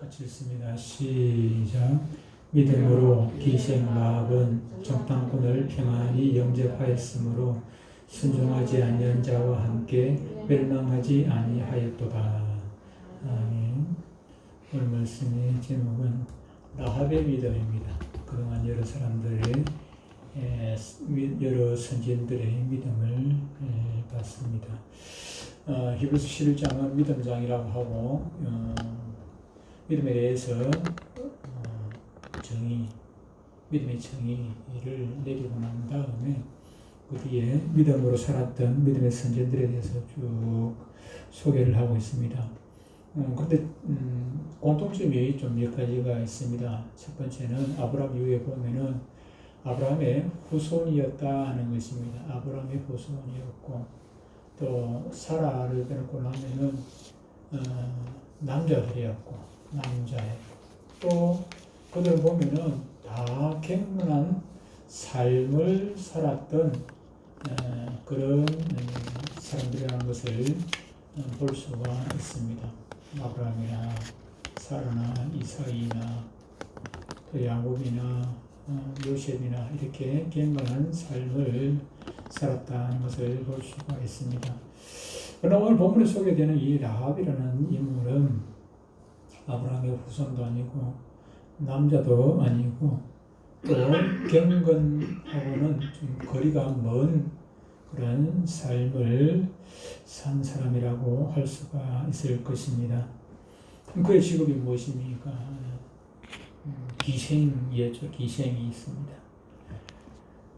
같이 읽습니다. 시작. 믿음으로 기생 라합은 정탐꾼을 평안히 영접하였으므로 순종하지 아니한 자와 함께 멸망하지 아니하였도다. 아멘. 오늘 말씀의 제목은 라합의 믿음입니다. 그동안 여러 사람들의 여러 선지자들의 믿음을 봤습니다. 히브리서 11장은 믿음장이라고 하고 믿음에 대해서 믿음의 정의를 내리고 난 다음에 그 뒤에 믿음으로 살았던 믿음의 선지자들에 대해서 쭉 소개를 하고 있습니다. 그런데 공통점이 좀 몇 가지가 있습니다. 첫 번째는 아브라함 이후에 보면은 아브라함의 후손이었다 하는 것입니다. 아브라함의 후손이었고 또 사라를 빼놓고 나면은 남자들이었고 또 그들 보면은 다 경건한 삶을 살았던 그런 사람들이라는 것을 볼 수가 있습니다. 아브라함이나 사라나 이삭이나 또 야곱이나 요셉이나 이렇게 경건한 삶을 살았다는 것을 볼 수가 있습니다. 그러나 오늘 본문에 소개되는 이 라합이라는 인물은 아브라함의 후손도 아니고 남자도 아니고 또 경건하고는 좀 거리가 먼 그런 삶을 산 사람이라고 할 수가 있을 것입니다. 그의 직업이 무엇입니까? 기생이었죠. 기생이 있습니다.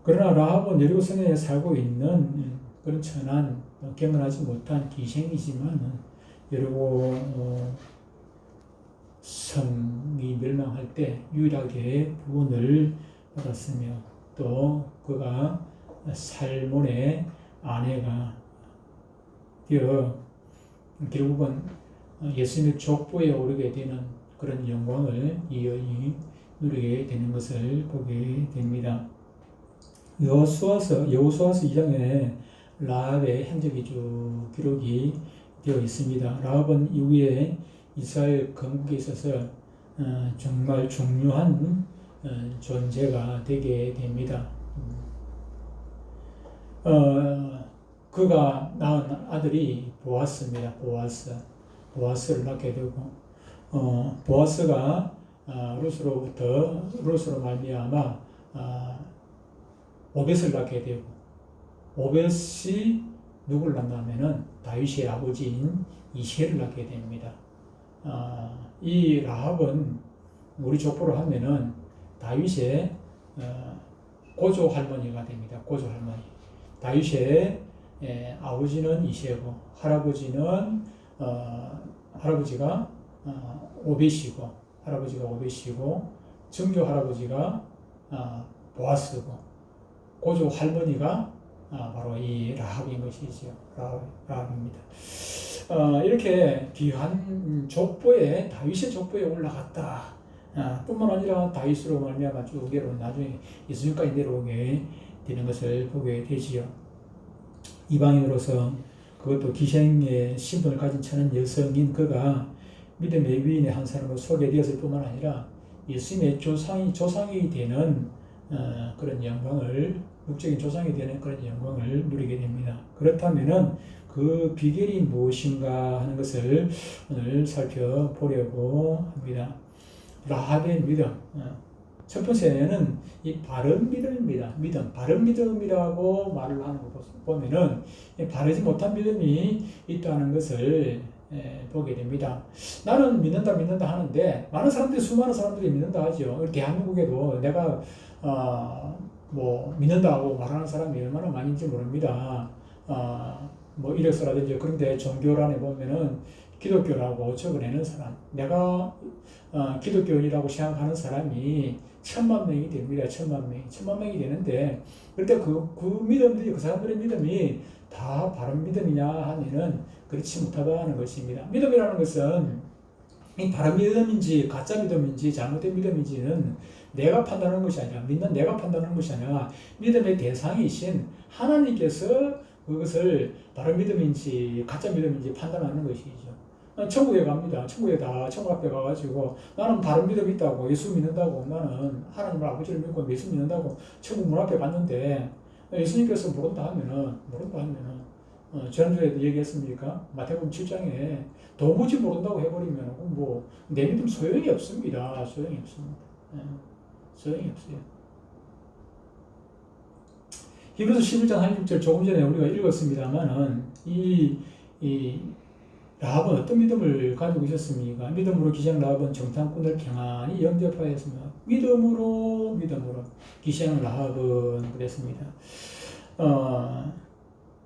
그러나 라합은 여리고성에 살고 있는 그런 천한 경건하지 못한 기생이지만 여리고 성이 멸망할 때 유일하게 구원을 받았으며 또 그가 살몬의 아내가 되어 결국은 예수님의 족보에 오르게 되는 그런 영광을 이어이 누리게 되는 것을 보게 됩니다. 여호수아서 2장에 라합의 행적이 쭉 기록이 되어 있습니다. 라합은 이후에 이스라엘 건국에 있어서 정말 중요한 존재가 되게 됩니다. 그가 낳은 아들이 보아스입니다. 보아스를 낳게 되고 보아스가 룻으로 말미암아 오벳을 낳게 되고 오벳이 누구를 낳냐면은 다윗의 아버지인 이새를 낳게 됩니다. 이 라합은 우리 족보로 하면은 다윗의 고조 할머니가 됩니다. 고조 할머니. 다윗의 아버지는 이새고 할아버지가 오벳이고 정교 할아버지가 보아스고 고조 할머니가 바로 이 라합인 것이죠. 라합입니다. 이렇게 귀한 족보에 다윗의 족보에 올라갔다. 뿐만 아니라 다윗으로 말미암아 쭉 나중에 예수님까지 내려오게 되는 것을 보게 되지요. 이방인으로서 그것도 기생의 신분을 가진 천한 여성인 그가 믿음의 위인의 한 사람으로 소개되었을 뿐만 아니라 예수님의 조상이 되는 그런 영광을 육적인 조상이 되는 그런 영광을 누리게 됩니다. 그렇다면은 그 비결이 무엇인가 하는 것을 오늘 살펴보려고 합니다. 라합의 믿음. 첫 번째는 이 바른 믿음입니다. 바른 믿음이라고 말을 하는 거 보면은 바르지 못한 믿음이 있다는 것을 보게 됩니다. 나는 믿는다 하는데 수많은 사람들이 믿는다 하죠. 대한민국에도 내가 믿는다고 말하는 사람이 얼마나 많은지 모릅니다. 이력서라든지 그런데 종교란에 보면은 기독교라고 적어내는 사람, 내가 기독교인이라고 생각하는 사람이 10,000,000명이 됩니다. 10,000,000명이 되는데 그때 그 믿음들이 그 사람들의 믿음이 다 바른 믿음이냐 하면은 그렇지 못하다는 것입니다. 믿음이라는 것은 이 바른 믿음인지 가짜 믿음인지 잘못된 믿음인지는 내가 판단하는 것이 아니라 내가 판단하는 것이 아니라 믿음의 대상이신 하나님께서 그것을 바른 믿음인지 가짜 믿음인지 판단하는 것이죠. 천국에 갑니다. 천국 앞에 가가지고 나는 다른 믿음 있다고 예수 믿는다고 나는 하나님을 아버지를 믿고 예수 믿는다고 천국 문 앞에 갔는데 예수님께서 모른다 하면은 지난주에도 얘기했습니까? 마태복음 7장에 도무지 모른다고 해버리면 뭐 내 믿음 소용이 없습니다. 소용이 없습니다. 소용이 없어요. 히브리서 11장 한 6절 조금 전에 우리가 읽었습니다만은 이 라합은 어떤 믿음을 가지고 있었습니까? 믿음으로 기생 라합은 정탐꾼을 평안히 영접하였으며 믿음으로 기생 라합은 그랬습니다.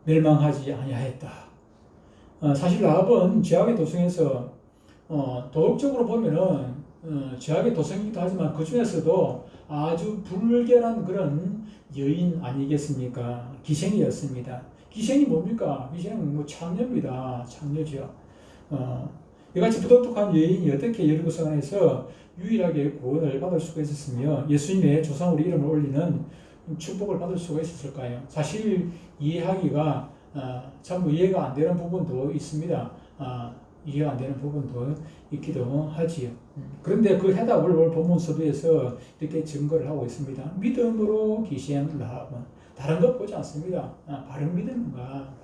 멸망하지 아니하였다. 사실 라합은 죄악의 도성에서 도덕적으로 보면은 죄악의 도성이기도 하지만 그 중에서도 아주 불결한 그런 여인 아니겠습니까? 기생이었습니다. 기생이 뭡니까? 기생은 뭐 창녀입니다. 창녀죠. 이같이 부도덕한 여인이 어떻게 여리고성 안에서 유일하게 구원을 받을 수가 있었으며 예수님의 조상으로 이름을 올리는 축복을 받을 수가 있었을까요? 사실 이해하기가 전부 이해가 안 되는 부분도 있습니다. 이해가 안 되는 부분도 있기도 하지요. 그런데 그 해답을 오늘 본문 서두에서 이렇게 증거를 하고 있습니다. 믿음으로 기생 라합은 다른 것 보지 않습니다. 바른 믿음인가.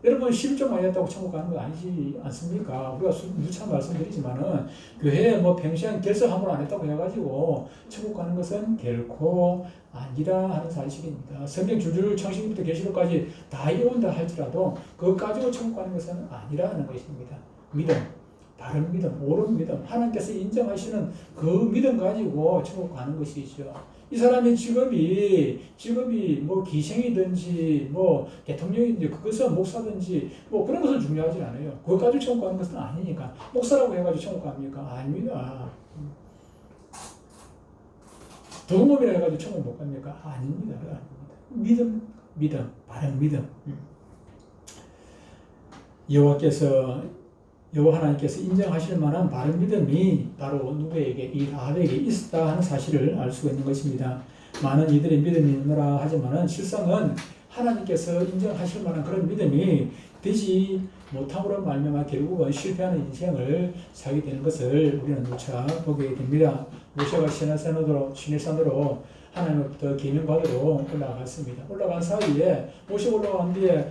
여러분 11조 많이 했다고 천국 가는 거 아니지 않습니까? 우리가 누차 말씀드리지만은 교회에 뭐 평생 결석 한 번 안 했다고 해가지고 천국 가는 것은 결코 아니라 하는 사실입니다. 성경 줄줄 창세기부터 계시록까지 다 이룬다 할지라도 그거 가지고 천국 가는 것은 아니라는 것입니다. 믿음, 바른 믿음, 옳은 믿음, 하나님께서 인정하시는 그 믿음 가지고 천국 가는 것이죠. 이 사람의 직업이 뭐 기생이든지 뭐 대통령이든지 그것은 목사든지 뭐 그런 것은 중요하지 않아요. 그것 가지고 천국 가는 것은 아니니까. 목사라고 해가지고 천국 갑니까? 아닙니다. 두목이라 해가지고 천국 못 갑니까? 아닙니다. 믿음, 바른 믿음. 여호와 하나님께서 인정하실 만한 바른 믿음이 바로 누구에게? 이 라합에게 있었다 하는 사실을 알 수가 있는 것입니다. 많은 이들의 믿음이 있노라 하지만은 실상은 하나님께서 인정하실 만한 그런 믿음이 되지 못함으로 말미암아 결국은 실패하는 인생을 살게 되는 것을 우리는 누차 보게 됩니다. 모세가 시내산으로 하나님부터 계명받으러 올라갔습니다. 올라간 사이에 모세 올라간 뒤에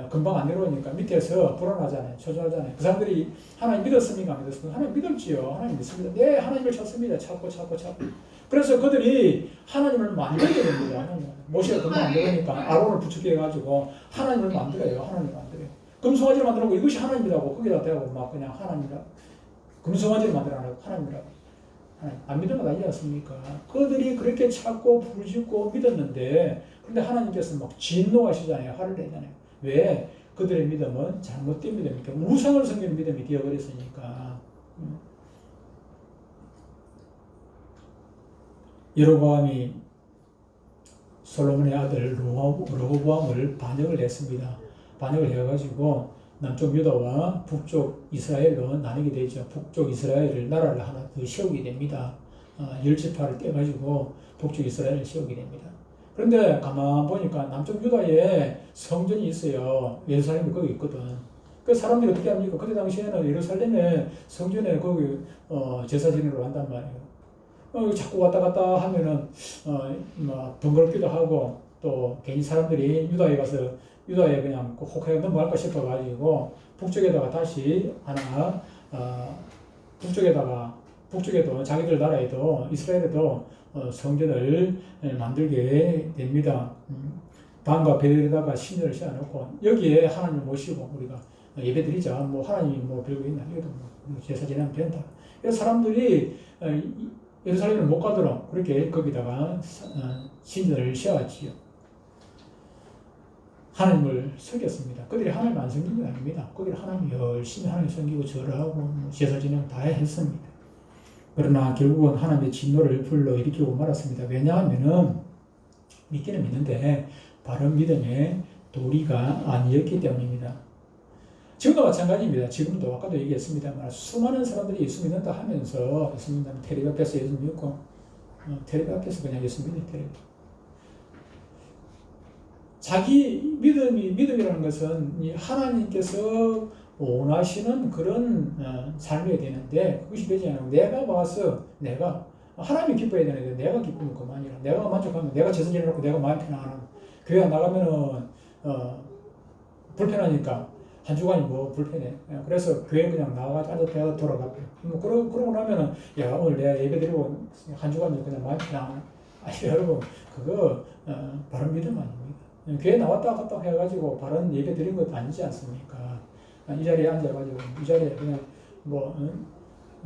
금방 안 내려오니까 밑에서 불안하잖아요. 초조하잖아요. 그 사람들이 하나님 믿었습니까? 안 믿었습니까? 하나님 믿었지요. 하나님 믿습니다. 네, 하나님을 찾습니다. 찾고. 그래서 그들이 하나님을 만들게 됩니다. 모세가 금방 안 내려오니까 아론을 부축해가지고 하나님을 만들어요. 금송아지를 만들고 이것이 하나님이라고 거기다 대고 막 그냥 하나님이라 금송아지를 만들어라고 하나님이라고. 안 믿으면 난리 났습니까? 그들이 그렇게 찾고 부르짖고 믿었는데, 근데 하나님께서 막 진노하시잖아요. 화를 내잖아요. 왜? 그들의 믿음은 잘못된 믿음이니까. 우상을 섬기는 믿음이 되어버렸으니까. 여로보암이 솔로몬의 아들 르호보암을 반역을 했습니다. 반역을 해가지고 남쪽 유다와 북쪽 이스라엘로 나뉘게 되죠. 북쪽 이스라엘을 나라를 하나 더 세우게 됩니다. 10지파를 떼가지고 북쪽 이스라엘을 세우게 됩니다. 그런데 가만 보니까 남쪽 유다에 성전이 있어요. 예루살렘이 거기 있거든. 그 사람들이 어떻게 합니까? 그때 당시에는 예루살렘에 성전에 거기 제사 지내러 한단 말이에요. 자꾸 왔다 갔다 하면은 번거롭기도 하고 또 괜히 사람들이 유다에 그냥 혹하게 넘어갈까 싶어가지고 북쪽에다가 다시 하나 북쪽에도 자기들 나라에도 이스라엘에도 성전을 만들게 됩니다. 단과 베델에다가 신전을 세워놓고 여기에 하나님을 모시고 우리가 예배드리자. 뭐 하나님이 뭐 별거 있나? 이것도 뭐 제사 지내면 된다. 그래서 사람들이 예루살렘을 못 가도록 그렇게 거기다가 신전을 세웠지요. 하나님을 섬겼습니다. 그들이 하나님 안 섬긴 건 아닙니다. 거기를 하나님 열심히 하나님 섬기고 절하고 제사 지내고 다 했습니다. 그러나 결국은 하나님의 진노를 불러일으키고 말았습니다. 왜냐하면은 믿기는 믿는데 바른 믿음의 도리가 아니었기 때문입니다. 지금도 마찬가지입니다. 지금도 아까도 얘기했습니다만 수많은 사람들이 예수 믿는다 하면서 예수 믿는다면 텔레비 앞에서 예수 믿고 텔레비 앞에서 그냥 예수 믿는 텔레비. 자기 믿음이라는 것은 하나님께서 원하시는 그런 삶이 되는데 그것이 되지 않고 내가 와서 내가 하나님이 기뻐해야 되는데 내가 기쁘면 그만이라. 내가 만족하면 내가 제사지내 놓고 내가 마음 편안하고 교회 안 나가면은 불편하니까 한 주간이 뭐 불편해. 그래서 교회 그냥 나가서 앉아서 돌아가고요. 뭐 그러고 나면은 야 오늘 내가 예배 드리고 한 주간이 그냥 마음 편안. 아니 여러분 그거 바른 믿음 아닙니다. 교회 나왔다 갔다 해가지고 바른 예배 드린 것도 아니지 않습니까? 이 자리에 앉아가지고 이 자리에 그냥 뭐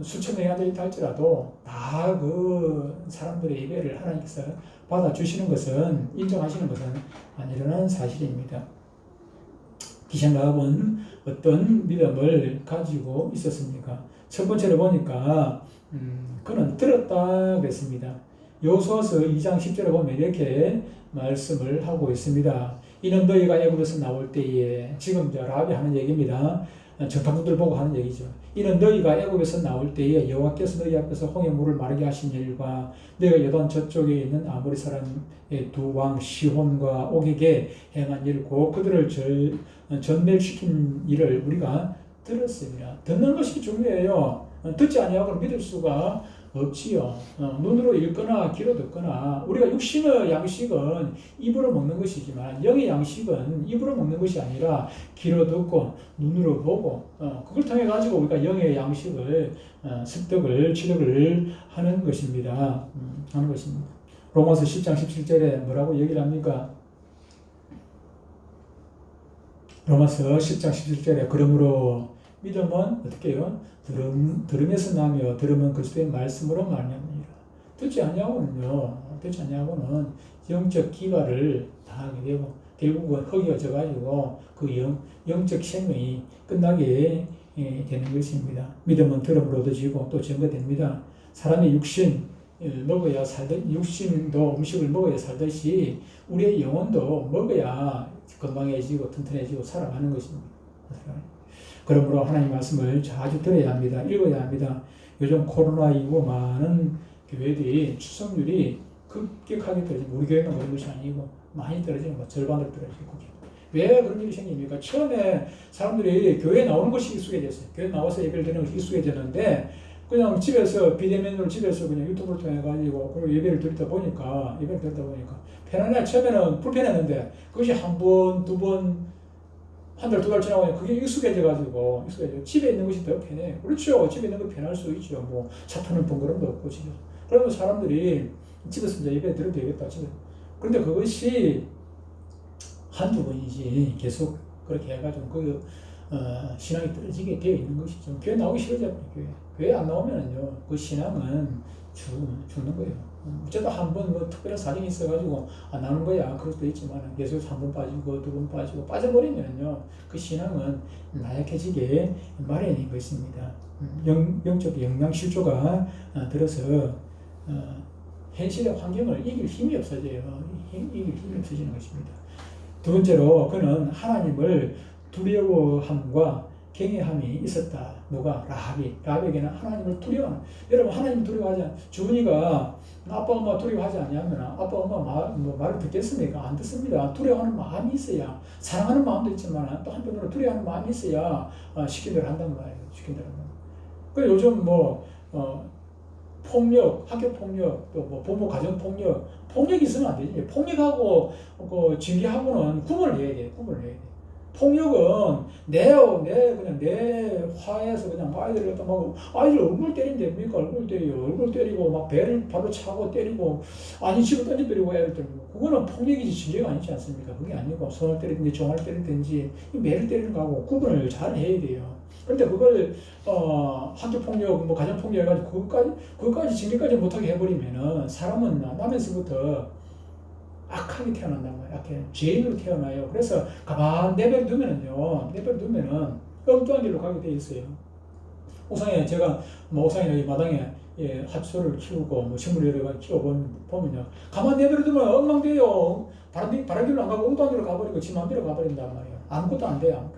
수천 명이 앉아있다 할지라도 다 그 사람들의 예배를 하나님께서 받아주시는 것은 인정하시는 것은 아니라는 사실입니다. 기생라합은 어떤 믿음을 가지고 있었습니까? 첫 번째로 보니까 그는 들었다 그랬습니다. 여호수아서 2장 10절에 보면 이렇게 말씀을 하고 있습니다. 이는 너희가 애굽에서 나올 때에 지금 라합이 하는 얘기입니다. 정탐꾼들 보고 하는 얘기죠. 이는 너희가 애굽에서 나올 때에 여호와께서 너희 앞에서 홍해 물을 마르게 하신 일과 너희가 요단 저쪽에 있는 아모리 사람의 두 왕 시혼과 옥에게 행한 일, 곧 그들을 전멸시킨 일을 우리가 들었습니다. 듣는 것이 중요해요. 듣지 아니하고는 믿을 수가 없지요. 눈으로 읽거나 귀로 듣거나 우리가 육신의 양식은 입으로 먹는 것이지만 영의 양식은 입으로 먹는 것이 아니라 귀로 듣고 눈으로 보고 그걸 통해 가지고 우리가 영의 양식을 습득을 취득을 하는 것입니다. 하는 것입니다. 로마서 10장 17절에 뭐라고 얘기를 합니까? 로마서 10장 17절에 그러므로 믿음은 어떻게 해요? 들음에서 나며 들음은 그리스도의 말씀으로 말미암느니라. 듣지 아니하고는 영적 기갈을 당하게 되고 결국은 허기어져 가지고 그 영적 생명이 끝나게 되는 것입니다. 믿음은 들음으로 얻어지고 또 증거됩니다. 사람의 육신도 음식을 먹어야 살듯이 우리의 영혼도 먹어야 건강해지고 튼튼해지고 살아가는 것입니다. 그러므로 하나님 말씀을 자주 들어야 합니다. 읽어야 합니다. 요즘 코로나 이후 많은 교회들이 출석률이 급격하게 떨어지고 우리 교회만 그런 것이 아니고 많이 떨어지는 거 절반으로 떨어지고 왜 그런 일이 생깁니까? 처음에 사람들이 교회에 나오는 것이 익숙해졌어요. 교회 나와서 예배를 드리는 것이 익숙해졌는데 그냥 집에서 비대면으로 집에서 그냥 유튜브를 통해 가지고 그리고 예배를 드리다 보니까 편안해. 처음에는 불편했는데 그것이 한 번, 두 번, 한 달, 두 달 지나고 그게 익숙해져가지고 집에 있는 것이 더 편해. 그렇죠. 집에 있는 거 편할 수 있죠. 뭐 차 타는 번거로움도 없고 집에. 그러면 사람들이 집에서 이제 예배 드려도 되겠다. 집에. 그런데 그것이 한두 번이지 계속 그렇게 해가지고 신앙이 떨어지게 되어 있는 것이죠. 교회 나오기 싫어져요. 교회 안 나오면요 그 신앙은 죽는 거예요. 어쩌다 한 번 뭐 특별한 사정이 있어가지고 안 나오는 거야. 그럴 수도 있지만 계속 한 번 빠지고 두 번 빠지고 빠져버리면요 그 신앙은 나약해지게 마련인 것입니다. 영적 영양실조가 들어서 현실의 환경을 이길 힘이 없어져요. 이길 힘이 없어지는 것입니다. 두 번째로 그는 하나님을 두려워함과 경외함이 있었다. 누가? 라합에게는 하나님을 두려워하는. 여러분 하나님 두려워하지 주은이가 아빠 엄마 두려워하지 않냐면 아빠 엄마 말을 듣겠습니까? 안 듣습니다. 두려워하는 마음이 있어야 사랑하는 마음도 있지만 또 한편으로 두려워하는 마음이 있어야 시킨 대로 한단 말이에요. 시킨 대로. 그 요즘 폭력, 학교 폭력, 또 부모 가정 폭력이 있으면 안 되지. 폭력하고 징계하고는 구분을 해야 돼. 폭력은 내 화에서 그냥 아이들 얼굴 때리면 됩니까? 얼굴 때리고 막 배를 발로 차고 때리고 아니 집을 던져 때리고 애를 때리고 그거는 폭력이지 징계가 아니지 않습니까? 그게 아니고 손을 때리든지 종아를 때리든지 매를 때리는 거하고 구분을 잘 해야 돼요. 그런데 그걸 학교 폭력, 가정 폭력 해가지고 그것까지 징계까지 못하게 해버리면은 사람은 나면서부터 악하게 태어난단 말이에요. 악해. 죄인으로 태어나요. 그래서 가만 내버려두면은 엉뚱한 길로 가게 돼 있어요. 옥상에 제가 옥상이나 마당에 하초를 키우고 식물 여러 가지 키워보면요. 가만 내버려두면 엉망돼요. 바람길로 안 가고 엉뚱한 길로 가버리고 지 맘대로 가버린단 말이에요. 아무것도 안 돼요.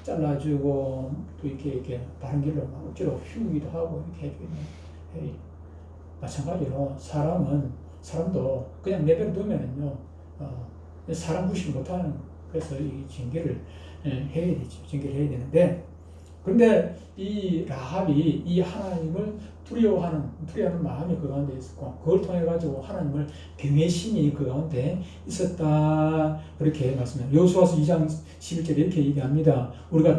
잘라주고 또 이렇게 바른 길로 막 억지로 휘우기도 하고 이렇게 해주겠네. 마찬가지로 사람도 그냥 내버려두면은요 사람 구실 못하는 그래서 이 징계를 해야 되죠. 징계를 해야 되는데 그런데 이 라합이 이 하나님을 두려워하는 마음이 그 가운데 있었고, 그걸 통해 가지고 하나님을 경외심이 그 가운데 있었다, 그렇게 말씀합니다. 여호수아서 2장 11절에 이렇게 얘기합니다. 우리가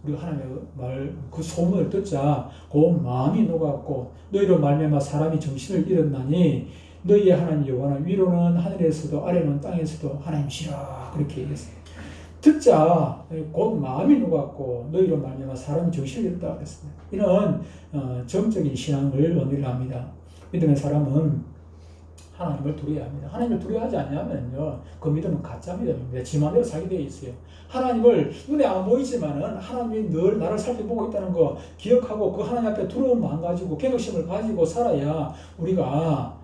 하나님의 말, 그 소문을 듣자 곧 마음이 녹았고 너희로 말미암아 사람이 정신을 잃었나니 너희의 하나님 여호와는 위로는 하늘에서도 아래는 땅에서도 하나님이시라, 그렇게 얘기했어요. 듣자 곧 마음이 녹았고 너희로 말미암아 사람이 정신을 잃었다 그랬습니다. 이런 정적인 신앙을 의미를 합니다. 믿음의 사람은 하나님을 두려워야 합니다. 하나님을 두려워하지 않냐면요, 그 믿음은 가짜 믿음입니다. 지 마음대로 살게 되어 있어요. 하나님을 눈에 안 보이지만은 하나님이 늘 나를 살펴보고 있다는 거 기억하고 그 하나님 앞에 두려운 마음 가지고 경각심을 가지고 살아야 우리가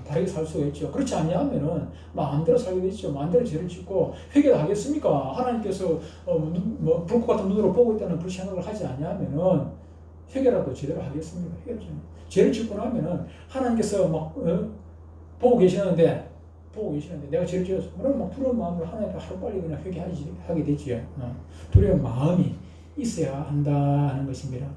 다르게 살 수가 있죠. 그렇지 않냐면은 마음대로 살게 되죠. 마음대로 죄를 짓고 회개를 하겠습니까? 하나님께서 불꽃 같은 눈으로 보고 있다는 그런 생각을 하지 않냐면은 회개라도 제대로 하겠습니까? 죄를 짓고 나면은 하나님께서 보고 계시는데 내가 죄를 지었어. 그럼 막 두려운 마음으로 하나님께 하루빨리 그냥 회개하게 되지요. 두려운 마음이 있어야 한다 하는 것입니다.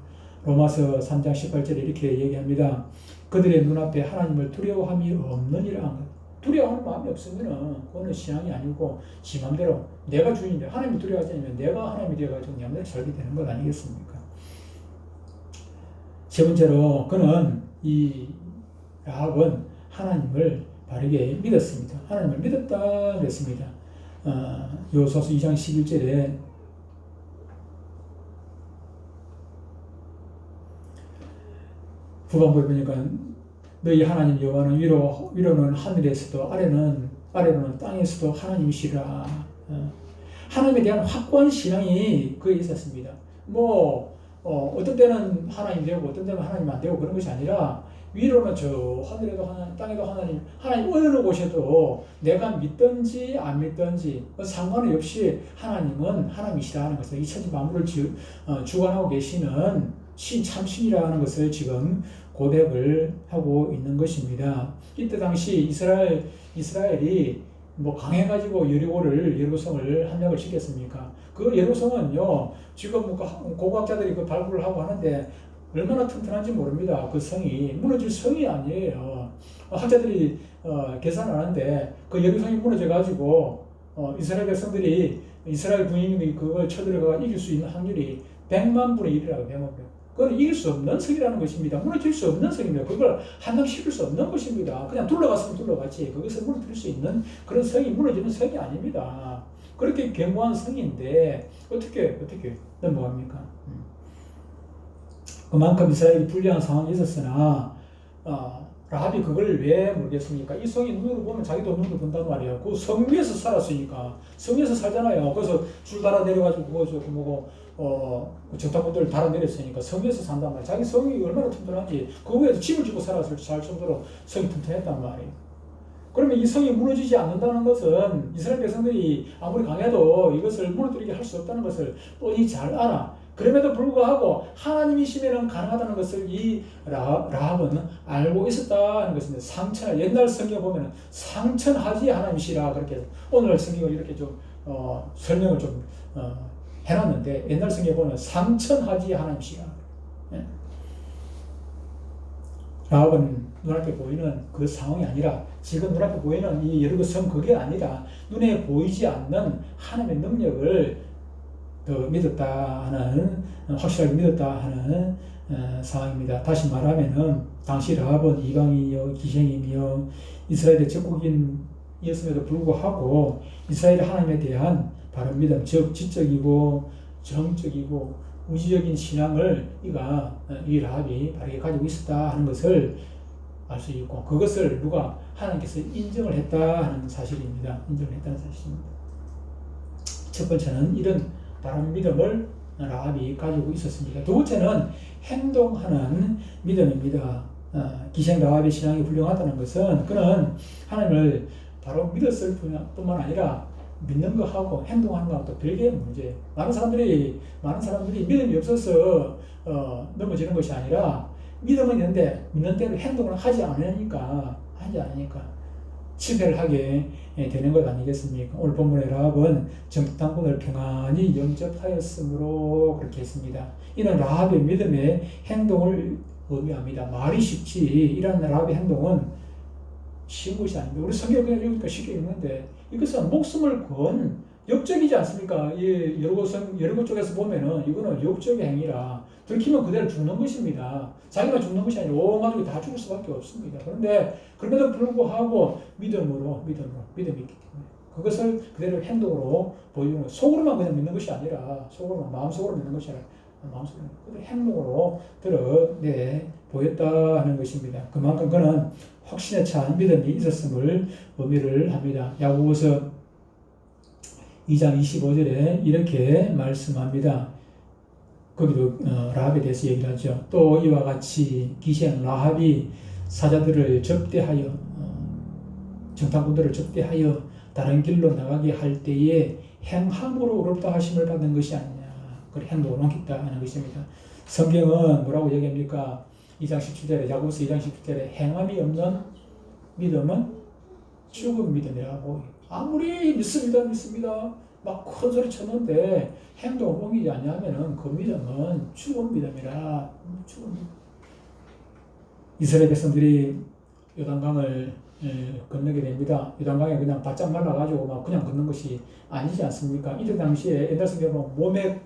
로마서 3장 18절에 이렇게 얘기합니다. 그들의 눈앞에 하나님을 두려워함이 없느니라. 두려워하는 마음이 없으면 그거는 신앙이 아니고 지 맘대로 내가 주인인데 하나님을 두려워하지 않으면 내가 하나님이 되어가지고 내 맘대로 살게 되는 것 아니겠습니까? 세 번째로 그는 이 라합은 하나님을 바르게 믿었습니다. 하나님을 믿었다 그랬습니다. 여호수아서 2장 11절에 후반부에 보니까 너희 하나님 여호와는 위로는 하늘에서도 아래로는 땅에서도 하나님이시라. 하나님에 대한 확고한 신앙이 그에 있었습니다. 어떤 때는 하나님 되고 어떤 때는 하나님 안 되고 그런 것이 아니라 위로는 저 하늘에도 하나님, 땅에도 하나님 어느 곳에도 내가 믿든지 안 믿든지 상관이 없이 하나님은 하나님이시라는 것을, 이 천지 만물을 주관하고 계시는 참신이라는 것을 지금 고백을 하고 있는 것입니다. 이때 당시 이스라엘이 강해가지고 여리고성을 함락을 시켰습니까? 그 여리고성은요, 지금 고고학자들이 그 발굴을 하고 하는데 얼마나 튼튼한지 모릅니다. 그 성이 무너질 성이 아니에요. 학자들이 계산을 하는데 그 여리고성이 무너져가지고 이스라엘 백성들이, 이스라엘 군인이 그걸 쳐들어가 이길 수 있는 확률이 100만 분의 1이라고 100만 분. 그건 이길 수 없는 성이라는 것입니다. 무너질 수 없는 성입니다. 그걸 함락시킬 수 없는 것입니다. 그냥 둘러갔으면 둘러갔지 그것을 무너뜨릴 수 있는 그런 성이 무너지는 성이 아닙니다. 그렇게 견고한 성인데 어떻게 넘어갑니까? 그만큼 이스라엘이 불리한 상황이 있었으나 라합이 그걸 왜 모르겠습니까? 이 성이 눈으로 보면 자기도 눈으로 본단 말이에요. 그 성 위에서 살았으니까. 성 위에서 살잖아요. 그래서 줄 달아 내려가지고 정탐꾼들 달아 내렸으니까 성 위에서 산단 말이에요. 자기 성이 얼마나 튼튼한지 그 위에서 집을 짓고 살았을 정도로 성이 튼튼했단 말이에요. 그러면 이 성이 무너지지 않는다는 것은 이스라엘 백성들이 아무리 강해도 이것을 무너뜨리게 할 수 없다는 것을 뻔히 잘 알아. 그럼에도 불구하고 하나님이시면 가능하다는 것을 이 라합은 알고 있었다는 것입니다. 옛날 성경 보면 상천하지 하나님이시라, 그렇게 오늘 성경을 이렇게 좀 설명을 좀 해놨는데, 옛날 성경 보면 상천하지 하나님이시라. 라합은 눈앞에 보이는 그 상황이 아니라 지금 눈앞에 보이는 이 여리고 성 그게 아니라 눈에 보이지 않는 하나님의 능력을 더 믿었다 하는, 확실하게 믿었다 하는 상황입니다. 다시 말하면은 당시 라합은 이방인이요 기생이며 이스라엘의 적국인이었음에도 불구하고 이스라엘 하나님에 대한 바른 믿음, 즉 지적이고 정적이고 우주적인 신앙을 이 라합이 바르게 가지고 있었다 하는 것을 알 수 있고, 그것을 하나님께서 인정을 했다 하는 사실입니다. 인정을 했다는 사실입니다. 첫 번째는 이런 바른 믿음을 라합이 가지고 있었습니다. 두 번째는 행동하는 믿음입니다. 기생 라합의 신앙이 훌륭하다는 것은 그는 하나님을 바로 믿었을 뿐만 아니라 믿는 것하고 행동하는 것하고 별개의 문제예요. 많은 사람들이 믿음이 없어서 넘어지는 것이 아니라 믿음은 있는데 믿는 대로 행동을 하지 않으니까 지배를 하게 되는 것 아니겠습니까? 오늘 본문의 라합은 정탐꾼을 평안히 영접하였으므로 그렇게 했습니다. 이는 라합의 믿음의 행동을 의미합니다. 말이 쉽지 이런 라합의 행동은 쉬운 것이 아닙니다. 우리 성경 그냥 읽으니까 쉽게 읽는데 이것은 목숨을 건 역적이지 않습니까? 여러 곳 쪽에서 보면은 이거는 역적의 행위라 들키면 그대로 죽는 것입니다. 자기만 죽는 것이 아니라 온 가족이 다 죽을 수밖에 없습니다. 그런데 그럼에도 불구하고 믿음이 있기 때문에 그것을 그대로 행동으로 보여주는 것. 속으로만 그냥 믿는 것이 아니라 마음속으로 믿는 것이 아니라 마음속으로 행동으로 드러내 보였다 하는 것입니다. 그만큼 그는 확신에 찬 믿음이 있었음을 의미를 합니다. 야고보서 2장 25절에 이렇게 말씀합니다. 거기도 라합에 대해서 얘기를 하죠. 또 이와 같이 기생 라합이 사자들을 접대하여 정탐꾼들을 접대하여 다른 길로 나가게 할 때에 행함으로 의롭다 하심을 받는 것이 아니냐. 그래 행동을 옮겼다 하는 것입니다. 성경은 뭐라고 얘기합니까? 2장 17절에 야고보서 2장 17절에 행함이 없는 믿음은 죽은 믿음이라고. 아무리 믿습니다 막 큰 소리 쳤는데 행동을 옮기지 않냐면은 그 믿음은 죽은 믿음이라. 죽은 믿음. 이스라엘 백성들이 요단강을 건너게 됩니다. 요단강에 그냥 바짝 말라가지고 막 그냥 건넌 것이 아니지 않습니까? 이때 당시에 옛날 성경은 모맥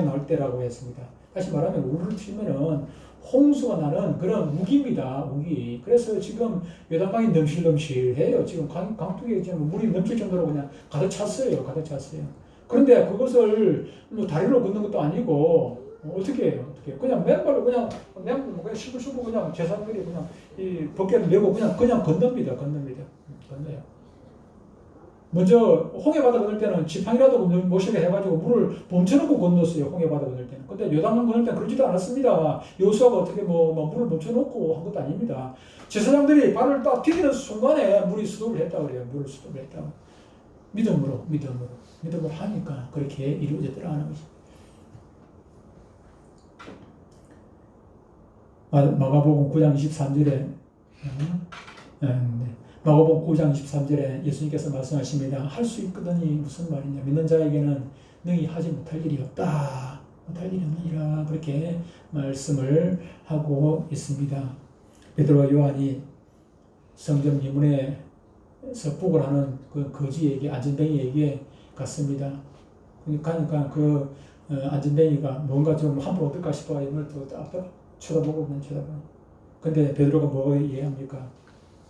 나올 때라고 했습니다. 다시 말하면 우르르 튀면은 홍수가 나는 그런 우기입니다. 우기. 그래서 지금 요단강이 넘실넘실해요. 지금 강둑에 지금 물이 넘칠 정도로 그냥 가득 찼어요. 그런데 그것을 뭐 다리로 걷는 것도 아니고 어떻게 해요? 그냥 맨발로 그냥 슈불슈불 그냥 제사장들이 그냥 이 벗개를 메고 그냥 건넙니다. 건너요. 먼저 홍해바다 건널 때는 지팡이라도 모시게 해가지고 물을 멈춰놓고 건넜어요. 홍해바다 건널 때는. 근데 요단강 건널 때는 그러지도 않았습니다. 여호수아가 어떻게 물을 멈춰놓고 한 것도 아닙니다. 제사장들이 발을 딱 디디는 순간에 물이 수도를 했다고 그래요. 물을 수도를 했다고. 믿음으로 하니까 그렇게 이루어졌더라 하는 것이. 마가복음 9장 23절에 마가복음 9장 23절에 예수님께서 말씀하십니다. 할 수 있거든이 무슨 말이냐. 믿는 자에게는 능히 하지 못할 일이 없다. 못할 일이 없느니라. 그렇게 말씀을 하고 있습니다. 베드로와 요한이 성전 미문에서 북을 하는 그 거지에게, 안전뱅이에게 갔습니다. 그러니까 그 안전뱅이가 뭔가 좀 함부로 어떨까 싶어가 이걸 또 딱 쳐다보고. 근데 베드로가 뭐 이해합니까?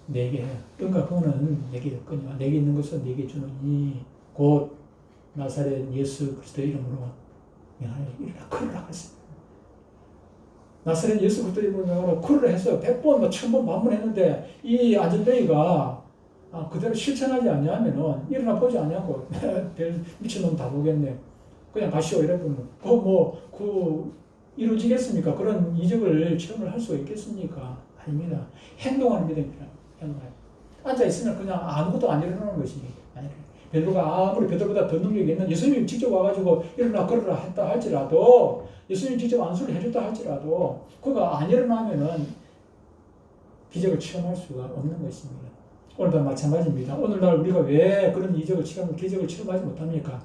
내게 그러니까 그거는 내게 있거니와 내게 있는 것은 내게 주노니 곧 나사렛 예수 그리스도 이름으로 일어나 걸으라 그랬습니다. 나사렛 예수 그리스도 이름으로 걸으라 해서 100번 1000번 반문했는데 이 안전뱅이가 그대로 실천하지 않냐면은 일어나 보지 않냐고 미친놈 다 보겠네. 그냥 가시오 이러면 그 이루어지겠습니까? 그런 이적을 체험을 할 수 있겠습니까? 아닙니다. 행동하는 믿음이라. 앉아있으면 그냥 아무것도 안 일어나는 것이 아니라 베드로가 아무리 베드로보다 더 능력이 있는 예수님이 직접 와가지고 일어나 걸으라 했다 할지라도 예수님이 직접 안수를 해줬다 할지라도 그가 안 일어나면은 기적을 체험할 수가 없는 것입니다. 오늘도 마찬가지입니다. 오늘날 우리가 왜 그런 기적을 체험하지 못합니까?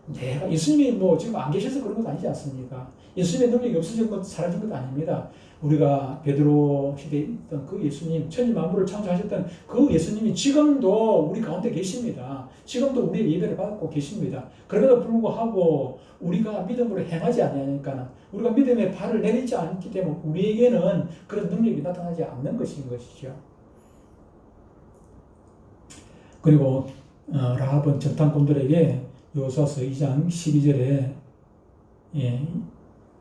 내가 예수님이 지금 안 계셔서 그런 것 아니지 않습니까? 예수님의 능력이 없어진 것, 사라진 것 아닙니다. 우리가 베드로 시대에 있던 그 예수님, 천지 만물을 창조하셨던 그 예수님이 지금도 우리 가운데 계십니다. 지금도 우리의 예배를 받고 계십니다. 그럼에도 불구하고 우리가 믿음으로 행하지 않으니까 우리가 믿음의 발을 내딛지 않기 때문에 우리에게는 그런 능력이 나타나지 않는 것이죠. 그리고 라합은 정탐꾼들에게 여호수아서 2장 12절에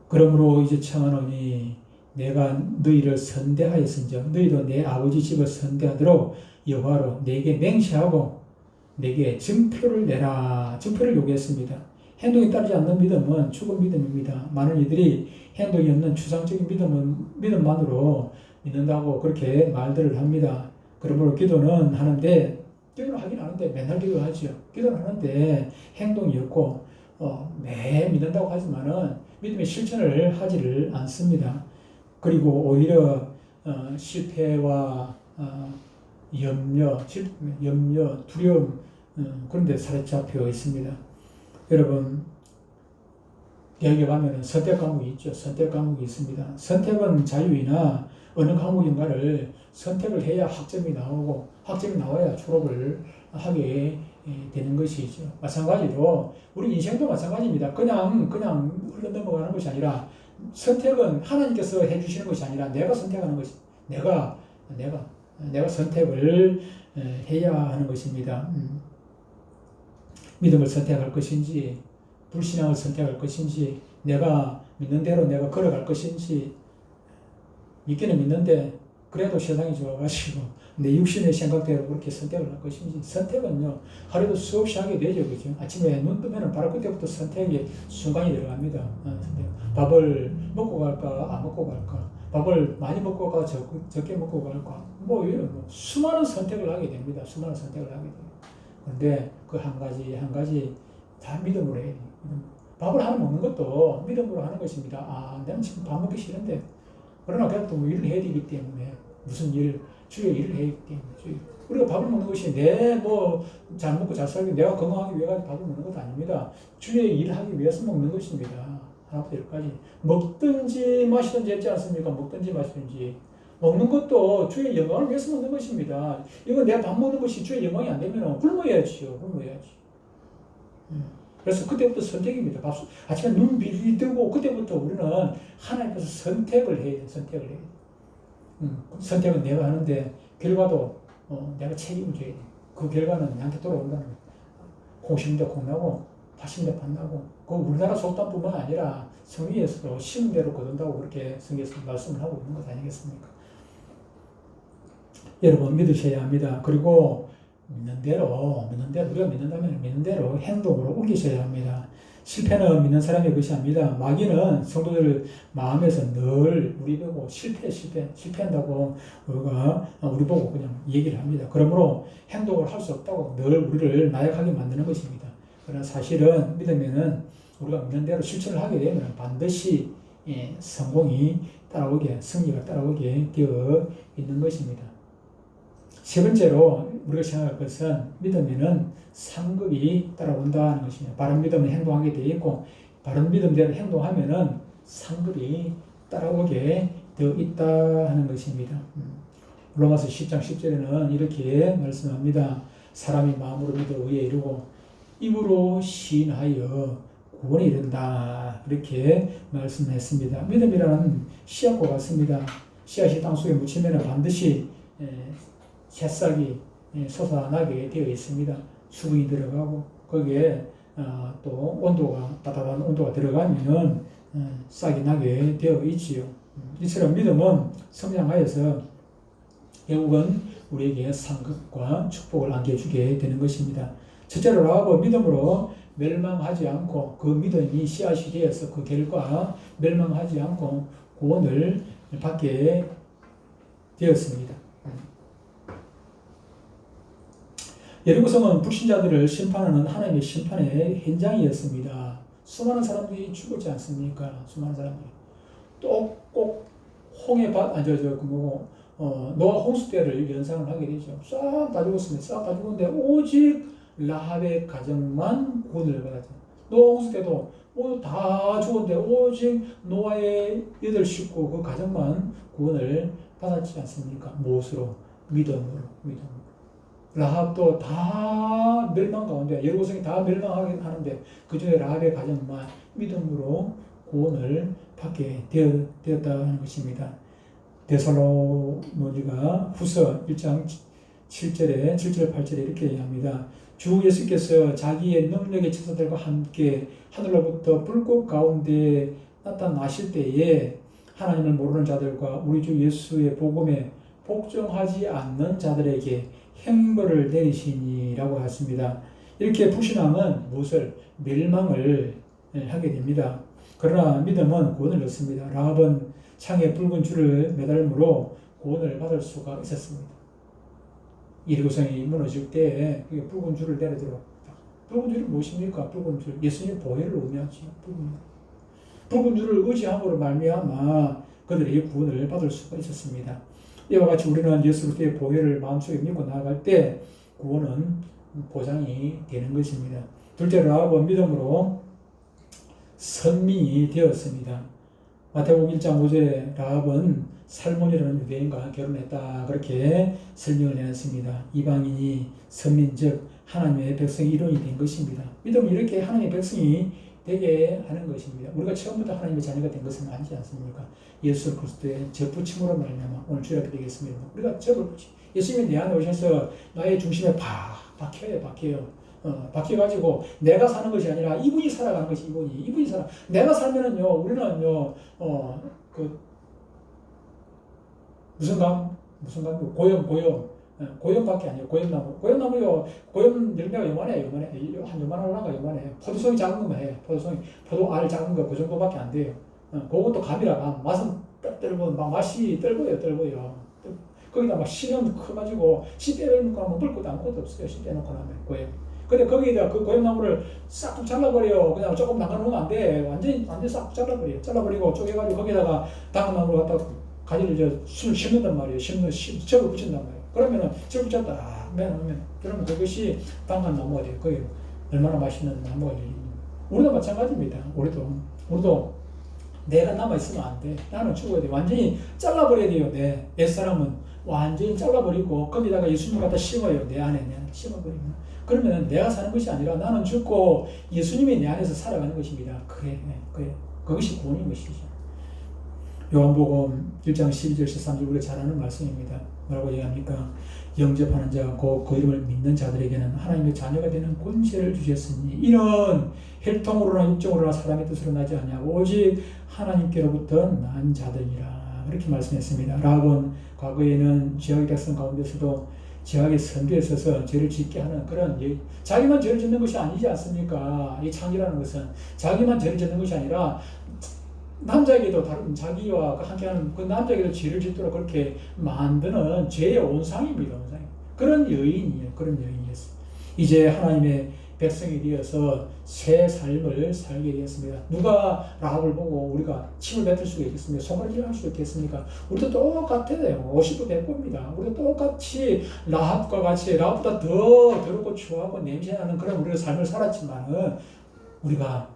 그러므로 이제 청하노니 내가 너희를 선대하였은즉 너희도 내 아버지 집을 선대하도록 여호와로 내게 맹세하고 내게 증표를 내라. 증표를 요구했습니다. 행동에 따르지 않는 믿음은 죽은 믿음입니다. 많은 이들이 행동이 없는 추상적인 믿음만으로 믿는다고 그렇게 말들을 합니다. 그러므로 기도는 하긴 하는데 맨날 기도하죠. 기도는 하는데 행동이 없고 매 믿는다고 하지만은 믿음의 실천을 하지를 않습니다. 그리고 오히려 실패와 염려, 두려움, 그런 데 사로잡혀 있습니다. 여러분, 대학에 가면 선택 과목이 있죠. 선택 과목이 있습니다. 선택은 자유이나 어느 과목인가를 선택을 해야 학점이 나오고 학점이 나와야 졸업을 하게 되는 것이죠. 마찬가지로 우리 인생도 마찬가지입니다. 그냥 흘러 넘어가는 것이 아니라 선택은 하나님께서 해주시는 것이 아니라 내가 선택하는 것이 내가 선택을 해야 하는 것입니다. 믿음을 선택할 것인지 불신앙을 선택할 것인지 내가 믿는 대로 내가 걸어갈 것인지 믿기는 믿는데 그래도 세상이 좋아가지고 내 육신의 생각대로 그렇게 선택을 할 것인지 선택은요 하루도 수없이 하게 되죠. 그죠? 아침에 눈 뜨면 바로 그때부터 선택의 순간이 들어갑니다. 밥을 먹고 갈까 안 먹고 갈까 밥을 많이 먹고 갈까 적게 먹고 갈까 뭐 수많은 선택을 하게 됩니다. 수많은 선택을 하게 돼요. 그런데 그 한 가지 다 믿음으로 해야 돼요. 밥을 하나 먹는 것도 믿음으로 하는 것입니다. 내가 지금 밥 먹기 싫은데 그러나 그래도 뭐 일을 해야 되기 때문에 무슨 주의 일을 해야 되기 때문에 우리가 밥을 먹는 것이 잘 먹고 잘 살기 내가 건강하기 위해 밥을 먹는 것도 아닙니다. 주의 일을 하기 위해서 먹는 것입니다. 하나부터 열까지 먹든지 마시든지 했지 않습니까? 먹든지 마시든지 먹는 것도 주의 영광을 위해서 먹는 것입니다. 이거 내가 밥 먹는 것이 주의 영광이 안 되면 굶어야지요. 그래서 그때부터 선택입니다. 아침에 눈 비비 뜨고 그때부터 우리는 하나님께서 선택을 해야 돼요. 선택은 내가 하는데 결과도 내가 책임을 져야 돼요. 그 결과는 나한테 돌아온다는 거예요. 콩 심은 데 콩 나고 팥 심은 데 팥 나고 그 우리나라 속담뿐만 아니라 성경에서도 심은 대로 거둔다고 그렇게 성경에서 말씀을 하고 있는 것 아니겠습니까? 여러분 믿으셔야 합니다. 그리고 믿는 대로 우리가 믿는다면 믿는 대로 행동으로 옮기셔야 합니다. 실패는 믿는 사람의 것이 아닙니다. 마귀는 성도들 마음에서 늘 우리 보고 실패한다고 우리 보고 그냥 얘기를 합니다. 그러므로 행동을 할 수 없다고 늘 우리를 나약하게 만드는 것입니다. 그러나 사실은 믿으면은 우리가 믿는 대로 실천을 하게 되면 반드시 성공이 승리가 따라오게 되어 있는 것입니다. 세 번째로 우리가 생각할 것은 믿으면은 상급이 따라온다는 것입니다. 바른 믿음을 행동하게 되어 있고 바른 믿음대로 행동하면은 상급이 따라오게 되어 있다 하는 것입니다. 로마서 10장 10절에는 이렇게 말씀합니다. 사람이 마음으로 믿어 의에 이르고 입으로 시인하여 구원에 이른다. 그렇게 말씀했습니다. 믿음이라는 씨앗과 같습니다. 씨앗이 땅속에 묻히면 반드시 새싹이 솟아나게 되어 있습니다. 수분이 들어가고 거기에 또 따뜻한 온도가 들어가면 싹이 나게 되어 있지요. 이처럼 믿음은 성장하여서 결국은 우리에게 상급과 축복을 안겨주게 되는 것입니다. 첫째로 라합은 믿음으로 멸망하지 않고 그 믿음이 씨앗이 되어서 그 결과 멸망하지 않고 구원을 받게 되었습니다. 여리고성은 불신자들을 심판하는 하나님의 심판의 현장이었습니다. 수많은 사람들이 죽었지 않습니까? 수많은 사람들이 또 꼭 노아 홍수 때를 연상을 하게 되죠. 싹 다 죽었습니다. 싹 다 죽었는데 오직 라합의 가정만 구원을 받았죠. 노아 홍수 때도 모두 다 죽었는데 오직 노아의 8 식구 그 가정만 구원을 받았지 않습니까? 무엇으로? 믿음으로. 라합도 다 멸망 가운데 여리고성이 다 멸망하긴 하는데 그 중에 라합의 가정만 믿음으로 구원을 받게 되었다는 것입니다. 데살로니가 후서 1장 7절 8절에 이렇게 얘기합니다. 주 예수께서 자기의 능력의 천사들과 함께 하늘로부터 불꽃 가운데 나타나실 때에 하나님을 모르는 자들과 우리 주 예수의 복음에 복종하지 않는 자들에게 형벌을 내리시니라고 하십니다. 이렇게 불신앙은 무엇을? 멸망을 하게 됩니다. 그러나 믿음은 구원을 얻습니다. 라합은 창에 붉은 줄을 매달므로 구원을 받을 수가 있었습니다. 여리고성이 무너질 때 붉은 줄을 내려들었다. 붉은 줄이 무엇입니까? 붉은 줄, 예수님의 보혈을 의미하지. 붉은 줄을 의지함으로 말미암아 그들에게 구원을 받을 수가 있었습니다. 이와 같이 우리는 예수 그리스도의 보혈을 마음속에 믿고 나아갈 때 구원은 보장이 되는 것입니다. 둘째로 라합은 믿음으로 선민이 되었습니다. 마태복음 1장 5절에 라합은 살몬이라는 유대인과 결혼했다 그렇게 설명을 해놨습니다. 이방인이 선민 즉 하나님의 백성의 일원이 된 것입니다. 믿음은 이렇게 하나님의 백성이 되게 하는 것입니다. 우리가 처음부터 하나님의 자녀가 된 것은 아니지 않습니까? 예수 그리스도의 접붙임으로 말미암아 오늘 주일학교 되겠습니다. 우리가 접붙임, 예수님이 내 안에 오셔서 나의 중심에 박혀요. 박혀가지고 내가 사는 것이 아니라 이분이 살아가는 것이 이분이 살아. 내가 살면은요, 우리는요, 무슨 감이요? 고염밖에 아니에요. 고염나무요. 고염 열매가 요만해요. 한 요만한 올라가 요만해요. 포도송이 작은 것만 해요. 포도 알 작은 거 그 정도밖에 안 돼요. 그것도 감이라 감. 맛은 떨고 막 맛이 떨고요. 거기다 막 씨는 커가지고 씨 빼놓고 하면 물 것도 아무것도 없어요. 씨 빼놓고 하면 고염. 근데 거기에다 그 고염나무를 싹 잘라버려요. 그냥 조금 담가놓으면 안 돼. 완전히 싹 잘라버려요. 잘라버리고 쪼개가지고 거기다가 당나무를 갖다 가지를 심는단 말이에요. 접을 붙인단 말이에요. 그러면은 접을 붙였다 매놓으면 그러면 그것이 당나무가 돼요. 그게 얼마나 맛있는 나무가 돼요. 우리도 마찬가지입니다. 우리도 내가 남아있으면 안 돼. 나는 죽어야 돼. 완전히 잘라버려야 돼요. 옛사람은 완전히 잘라버리고 거기다가 예수님 갖다 심어요. 내 안에 심어버리면. 그러면 내가 사는 것이 아니라 나는 죽고 예수님이 내 안에서 살아가는 것입니다. 그래. 그것이 구원인 것이죠. 요한복음 1장 12절 13절 우리가 잘 아는 말씀입니다. 뭐라고 얘기합니까? 영접하는 자, 그 이름을 믿는 자들에게는 하나님의 자녀가 되는 권세를 주셨으니 이는 혈통으로나 육정으로나 사람의 뜻으로 나지 아니하고 오직 하나님께로부터 난 자들이라 그렇게 말씀했습니다. 라합은 과거에는 지역의 백성 가운데서도 지역의 선두에 서서 죄를 짓게 하는 그런 자기만 죄를 짓는 것이 아니지 않습니까? 이 창이라는 것은 자기만 죄를 짓는 것이 아니라 남자에게도 다른 자기와 함께하는 그 남자에게도 죄를 짓도록 그렇게 만드는 죄의 온상입니다. 그런 여인이었어요. 이제 하나님의 백성이 되어서 새 삶을 살게 되었습니다. 누가 라합을 보고 우리가 침을 뱉을 수가 있겠습니까? 손가락질 할 수 있겠습니까? 우리도 똑같아요. 50도 100도입니다. 우리도 똑같이 라합과 같이 라합보다 더 더럽고 추하고 냄새나는 그런 우리의 삶을 살았지만은 우리가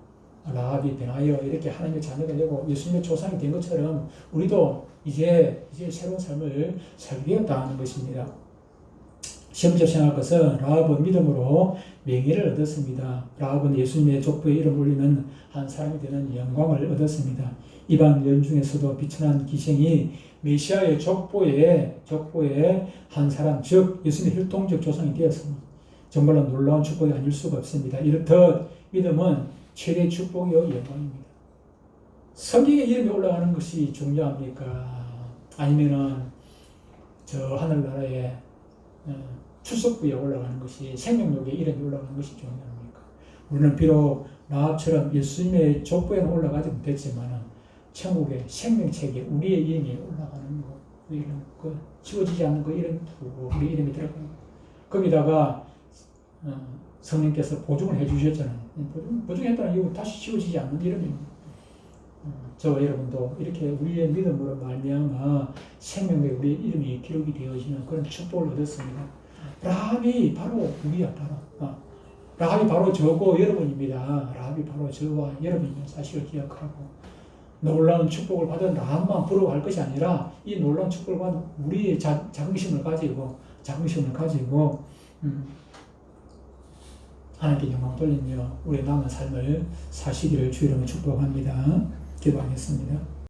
라합이 변하여 이렇게 하나님의 자녀가 되고 예수님의 조상이 된 것처럼 우리도 이제 새로운 삶을 살게 되었다는 것입니다. 시험적 생각할 것은 라합은 믿음으로 명예를 얻었습니다. 라합은 예수님의 족보에 이름 올리는 한 사람이 되는 영광을 얻었습니다. 이방 여인 중에서도 비천한 기생이 메시아의 족보에 한 사람, 즉 예수님의 혈통적 조상이 되었습니다. 정말로 놀라운 축복이 아닐 수가 없습니다. 이렇듯 믿음은 최대 축복이요 영광입니다. 성경에 이름이 올라가는 것이 중요합니까? 아니면은 저 하늘나라에 출석부에 올라가는 것이 생명록에 이름이 올라가는 것이 중요합니까? 우리는 비록 라합처럼 예수님의 족보에는 올라가지 못했지만 천국의 생명책에 우리의 이름이 올라가는 것, 그 지워지지 않는 그 이름, 우리 이름이 들어가는 것. 거기다가 성령께서 보증을 해주셨잖아요. 보증했다는 이유 다시 지워지지 않는 이름입니다. 저와 여러분도 이렇게 우리의 믿음으로 말미암아 생명에 우리의 이름이 기록이 되어지는 그런 축복을 얻었습니다. 라합이 바로 우리야, 라합이 바로 저고 여러분입니다. 라합이 바로 저와 여러분이라는 사실을 기억하고 놀라운 축복을 받은 라합만 부러워할 것이 아니라 이 놀라운 축복을 받은 우리의 자긍심을 가지고 하나님께 영광 돌리며 우리의 남은 삶을 사시기를 주의 이름으로 축복합니다. 기도하겠습니다.